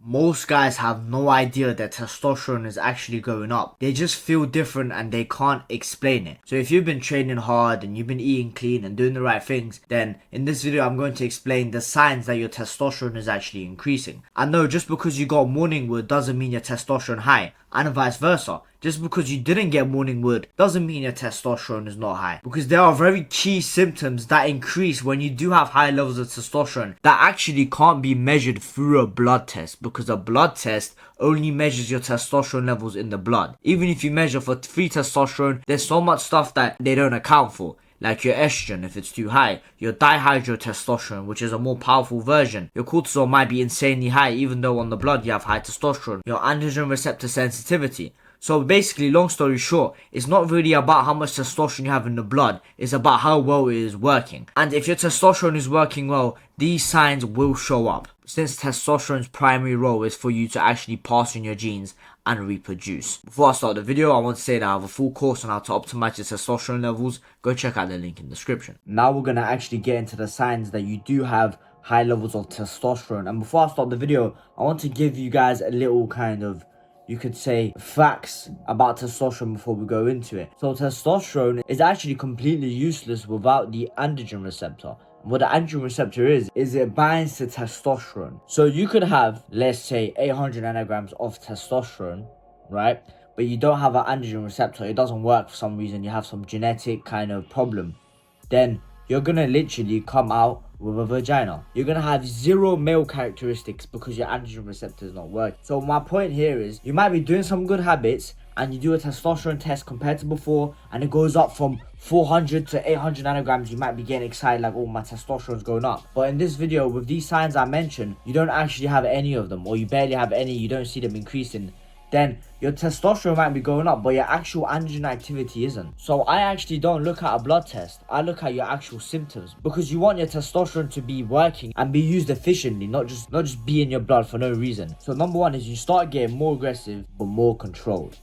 most guys have no idea that testosterone is actually going up. They just feel different and they can't explain it. So if you've been training hard and you've been eating clean and doing the right things, then in this video I'm going to explain the signs that your testosterone is actually increasing. And no, just because you got morning wood doesn't mean your testosterone high, and vice versa. Just because you didn't get morning wood doesn't mean your testosterone is not high, because there are very key symptoms that increase when you do have high levels of testosterone that actually can't be measured through a blood test, because a blood test only measures your testosterone levels in the blood. Even if you measure for free testosterone, there's so much stuff that they don't account for, like your estrogen if it's too high, your dihydrotestosterone, which is a more powerful version. Your cortisol might be insanely high even though on the blood you have high testosterone. Your androgen receptor sensitivity. So basically, long story short, it's not really about how much testosterone you have in the blood, it's about how well it is working. And if your testosterone is working well, these signs will show up, since testosterone's primary role is for you to actually pass on your genes and reproduce. Before I start the video, I want to say that I have a full course on how to optimize your testosterone levels. Go check out the link in the description. Now we're going to actually get into the signs that you do have high levels of testosterone. And before I start the video, I want to give you guys a little kind of, you could say, facts about testosterone before we go into it. So testosterone is actually completely useless without the androgen receptor. What the androgen receptor is it binds to testosterone. So you could have, let's say, 800 nanograms of testosterone, right? But you don't have an androgen receptor. It doesn't work for some reason. You have some genetic kind of problem. Then you're gonna literally come out with a vagina. You're gonna have zero male characteristics because your androgen receptor is not working. So my point here is, you might be doing some good habits and you do a testosterone test compared to before and it goes up from 400 to 800 nanograms. You might be getting excited like, oh, my testosterone's going up. But in this video, with these signs I mentioned, you don't actually have any of them, or you barely have any. You don't see them increasing. Then your testosterone might be going up, but your actual androgen activity isn't. So I actually don't look at a blood test. I look at your actual symptoms, because you want your testosterone to be working and be used efficiently, not just be in your blood for no reason. So number one is you start getting more aggressive but more controlled.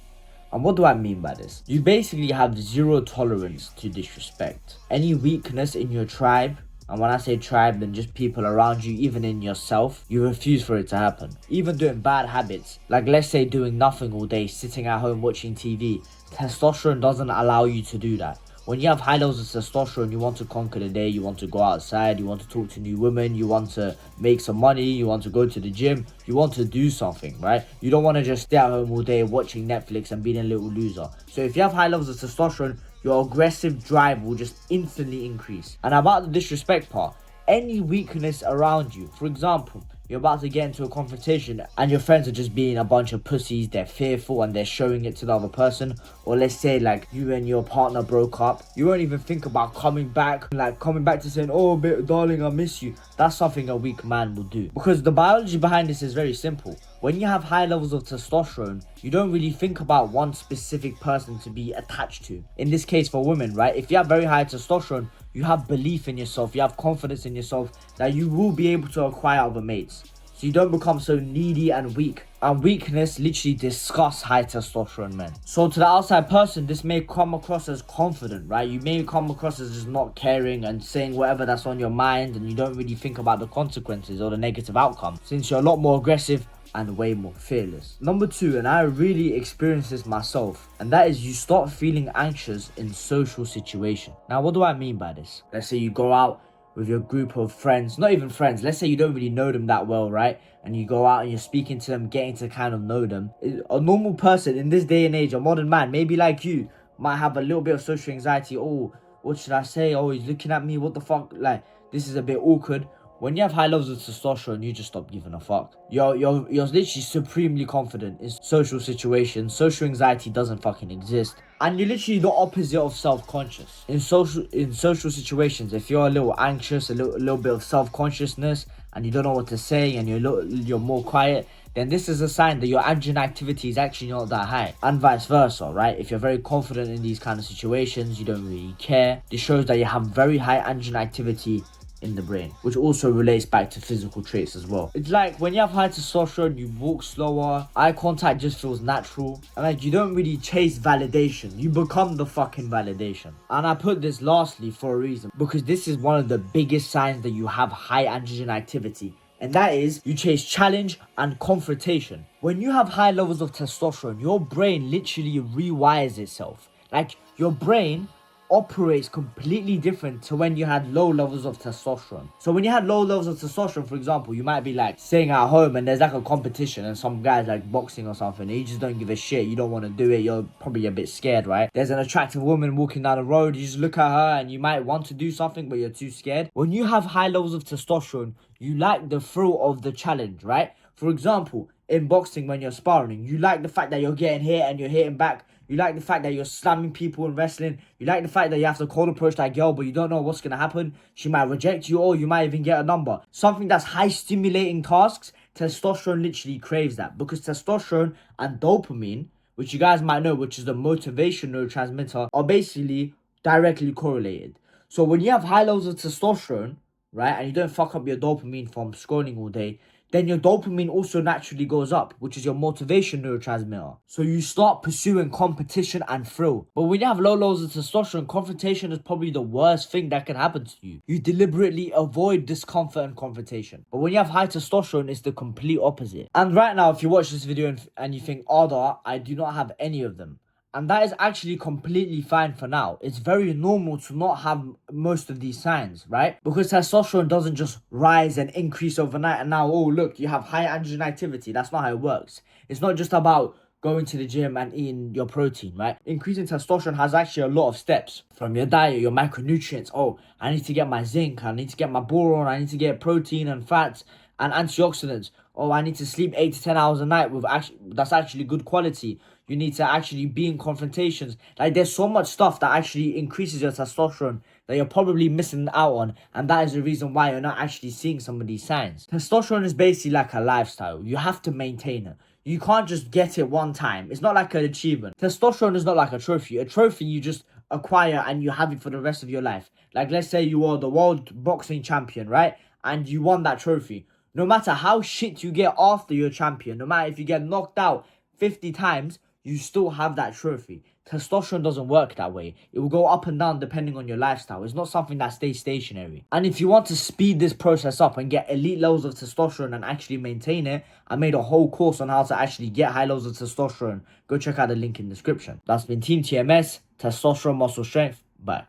And what do I mean by this? You basically have zero tolerance to disrespect. Any weakness in your tribe, and when I say tribe, then just people around you, even in yourself, you refuse for it to happen. Even doing bad habits, like let's say doing nothing all day, sitting at home watching TV, testosterone doesn't allow you to do that. When you have high levels of testosterone, you want to conquer the day, you want to go outside, you want to talk to new women, you want to make some money, you want to go to the gym, you want to do something, right? You don't want to just stay at home all day watching Netflix and being a little loser. So if you have high levels of testosterone, your aggressive drive will just instantly increase. And about the disrespect part, any weakness around you, for example, you're about to get into a confrontation and your friends are just being a bunch of pussies, they're fearful and they're showing it to the other person. Or let's say like you and your partner broke up, you won't even think about coming back to saying, oh darling, I miss you. That's something a weak man will do, because the biology behind this is very simple. When you have high levels of testosterone, you don't really think about one specific person to be attached to. In this case for women, right? If you have very high testosterone, you have belief in yourself, you have confidence in yourself that you will be able to acquire other mates. So you don't become so needy and weak. And weakness literally disgusts high testosterone men. So to the outside person, this may come across as confident, right? You may come across as just not caring and saying whatever that's on your mind, and you don't really think about the consequences or the negative outcome, since you're a lot more aggressive and way more fearless. Number two, and I really experienced this myself, and that is you start feeling anxious in social situations. Now, what do I mean by this? Let's say you go out with your group of friends, not even friends, let's say you don't really know them that well, right? And you go out and you're speaking to them, getting to kind of know them. A normal person in this day and age, a modern man, maybe like you, might have a little bit of social anxiety. Oh, what should I say? Oh, he's looking at me, what the fuck? Like, this is a bit awkward. When you have high levels of testosterone, you just stop giving a fuck. You're literally supremely confident in social situations. Social anxiety doesn't fucking exist. And you're literally the opposite of self-conscious. In social situations, if you're a little anxious, a little bit of self-consciousness, and you don't know what to say, and you're more quiet, then this is a sign that your androgen activity is actually not that high. And vice versa, right? If you're very confident in these kind of situations, you don't really care. This shows that you have very high androgen activity in the brain, which also relates back to physical traits as well. It's like when you have high testosterone, you walk slower, eye contact just feels natural, and like you don't really chase validation, you become the fucking validation. And I put this lastly for a reason, because this is one of the biggest signs that you have high androgen activity, And that is, you chase challenge and confrontation. When you have high levels of testosterone, your brain literally rewires itself. Like, your brain operates completely different to when you had low levels of testosterone. So when you had low levels of testosterone, for example, you might be like sitting at home and there's like a competition and some guy's like boxing or something and you just don't give a shit, you don't want to do it, you're probably a bit scared, right? There's an attractive woman walking down the road, you just look at her and you might want to do something but you're too scared. When you have high levels of testosterone, you like the thrill of the challenge, right? For example, in boxing when you're sparring, you like the fact that you're getting hit and you're hitting back. You like the fact that you're slamming people in wrestling. You like the fact that you have to cold approach that girl, but you don't know what's going to happen. She might reject you or you might even get a number. Something that's high stimulating tasks, testosterone literally craves that. Because testosterone and dopamine, which you guys might know, which is the motivation neurotransmitter, are basically directly correlated. So when you have high levels of testosterone, right, and you don't fuck up your dopamine from scrolling all day, then your dopamine also naturally goes up, which is your motivation neurotransmitter. So you start pursuing competition and thrill. But when you have low levels of testosterone, confrontation is probably the worst thing that can happen to you. You deliberately avoid discomfort and confrontation. But when you have high testosterone, it's the complete opposite. And right now, if you watch this video and you think, Arda, I do not have any of them. And that is actually completely fine for now. It's very normal to not have most of these signs, right? Because testosterone doesn't just rise and increase overnight and now, oh, look, you have high androgen activity. That's not how it works. It's not just about going to the gym and eating your protein, right? Increasing testosterone has actually a lot of steps. From your diet, your micronutrients. Oh, I need to get my zinc. I need to get my boron. I need to get protein and fats and antioxidants. Oh, I need to sleep 8 to 10 hours a night with that's actually good quality. You need to actually be in confrontations. Like, there's so much stuff that actually increases your testosterone that you're probably missing out on, and that is the reason why you're not actually seeing some of these signs. Testosterone is basically like a lifestyle. You have to maintain it. You can't just get it one time. It's not like an achievement. Testosterone is not like a trophy. A trophy you just acquire and you have it for the rest of your life. Like, let's say you are the world boxing champion, right? And you won that trophy. No matter how shit you get after you're champion, no matter if you get knocked out 50 times, you still have that trophy. Testosterone doesn't work that way. It will go up and down depending on your lifestyle. It's not something that stays stationary. And if you want to speed this process up and get elite levels of testosterone and actually maintain it, I made a whole course on how to actually get high levels of testosterone. Go check out the link in the description. That's been Team TMS, Testosterone Muscle Strength. Bye.